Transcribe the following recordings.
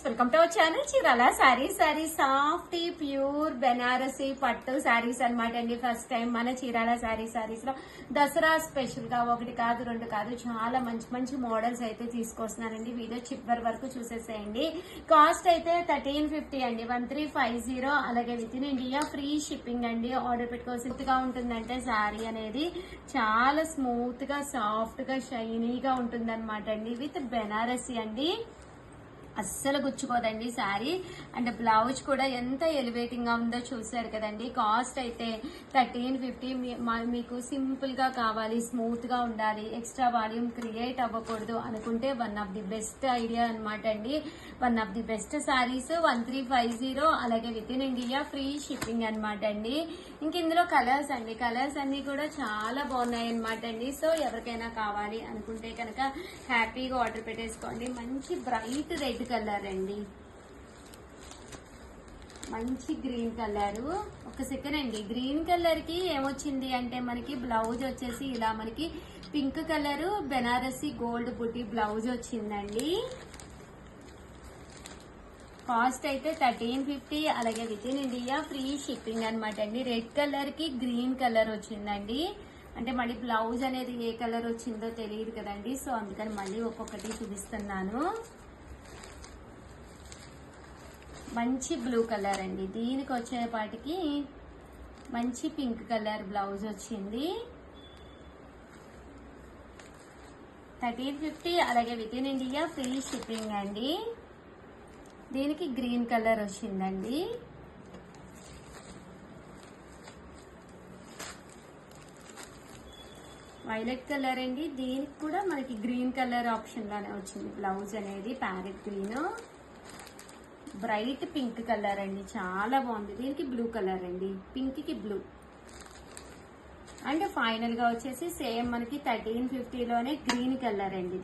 Welcome to our channel Chirala sorry soft pure Banarasi పట్టు సారీస్ అన్నమాట అండి. ఫస్ట్ టైం మన చీరాల సారీస్ లో దసరా స్పెషల్ గా ఒకటి కాదు రెండు కాదు చాలా మంచి మంచి మోడల్స్ అయితే తీసుకొస్తున్నానండి. వీడియో చివరి వరకు చూసేసేయండి. కాస్ట్ అయితే 1350 అండి, 1350. అలాగే with in India free shipping అండి. ఆర్డర్ పెట్టుకోవాల్సిందిగా ఉంటుందంటే సారీ అనేది చాలా స్మూత్ గా సాఫ్ట్ గా షైనీగా ఉంటుంది అనమాట అండి. విత్ బెనారసీ అండి, అస్సలు గుచ్చుకోదండి శారీ. అండ్ బ్లౌజ్ కూడా ఎంత ఎలివేటింగ్ గా ఉందో చూసారు కదండి. కాస్ట్ అయితే 1350. మీకు సింపుల్ గా కావాలి, స్మూత్ గా ఉండాలి, ఎక్స్ట్రా వాల్యూమ్ క్రియేట్ అవ్వకూడదు అనుకుంటే one of the best idea అనమాట అండి. One of the best saris 1350. అలాగే with in India free shipping అనమాట అండి. ఇంక ఇందులో కలర్స్ అండి, కలర్స్ అన్ని కూడా చాలా బాగున్నాయి అనమాట అండి. సో ఎవరికైనా కావాలి అనుకుంటే కనుక హ్యాపీగా ఆర్డర్ పెట్టేసుకోండి. మంచి బ్రైట్ రెడ్ కలర్ అండి, మంచి గ్రీన్ కలర్. ఒక సెకండ్ అండి, గ్రీన్ కలర్ కి ఏమొచ్చింది అంటే మనకి బ్లౌజ్ వచ్చేసి ఇలా మనకి పింక్ కలర్ బెనారసీ గోల్డ్ బుటీ బ్లౌజ్ వచ్చిందండి. కాస్ట్ అయితే 1350. అలాగే with in India free shipping అనమాట అండి. రెడ్ కలర్ కి గ్రీన్ కలర్ వచ్చిందండి. అంటే మళ్ళీ బ్లౌజ్ అనేది ఏ కలర్ వచ్చిందో తెలియదు కదండి, సో అందుకని మళ్ళీ ఒక్కొక్కటి చూపిస్తున్నాను. మంచి బ్లూ కలర్ అండి, దీనికి వచ్చేపాటికి మంచి పింక్ కలర్ బ్లౌజ్ వచ్చింది. 1350. అలాగే with in India free shipping అండి. దీనికి గ్రీన్ కలర్ వచ్చిందండి. వైలెట్ కలర్ అండి, దీనికి కూడా మనకి గ్రీన్ కలర్ ఆప్షన్ లోనే వచ్చింది బ్లౌజ్ అనేది. Parrot green, bright pink colour అండి, చాలా బాగుంది. దీనికి బ్లూ కలర్ అండి, పింక్ కి బ్లూ. అండ్ ఫైనల్ గా వచ్చేసి సేమ్ మనకి 1350లోనే గ్రీన్ కలర్ అండి.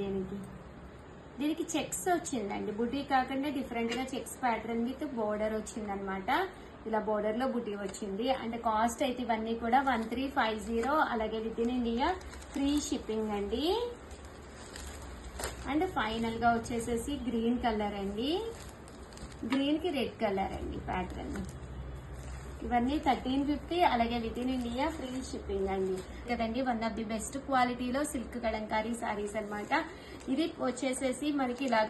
దీనికి చెక్స్ వచ్చిందండి, బుటీ కాకుండా డిఫరెంట్ గా చెక్స్ ప్యాటర్న్ విత్ బోర్డర్ వచ్చిందనమాట. ఇలా బోర్డర్ లో బుటీ వచ్చింది. అండ్ కాస్ట్ అయితే ఇవన్నీ కూడా 1350. అలాగే with in India free shipping అండి. అండ్ ఫైనల్ గా వచ్చేసేసి గ్రీన్ కలర్ అండి, గ్రీన్ కి రెడ్ కలర్ అండి ప్యాటర్న్. ఇవన్నీ 1350. అలాగే with in India free shipping అండి కదండి. వన్ ఆఫ్ ది బెస్ట్ క్వాలిటీలో సిల్క్ కలంకారీ సారీస్ అనమాట. ఇది వచ్చేసేసి మనకి ఇలా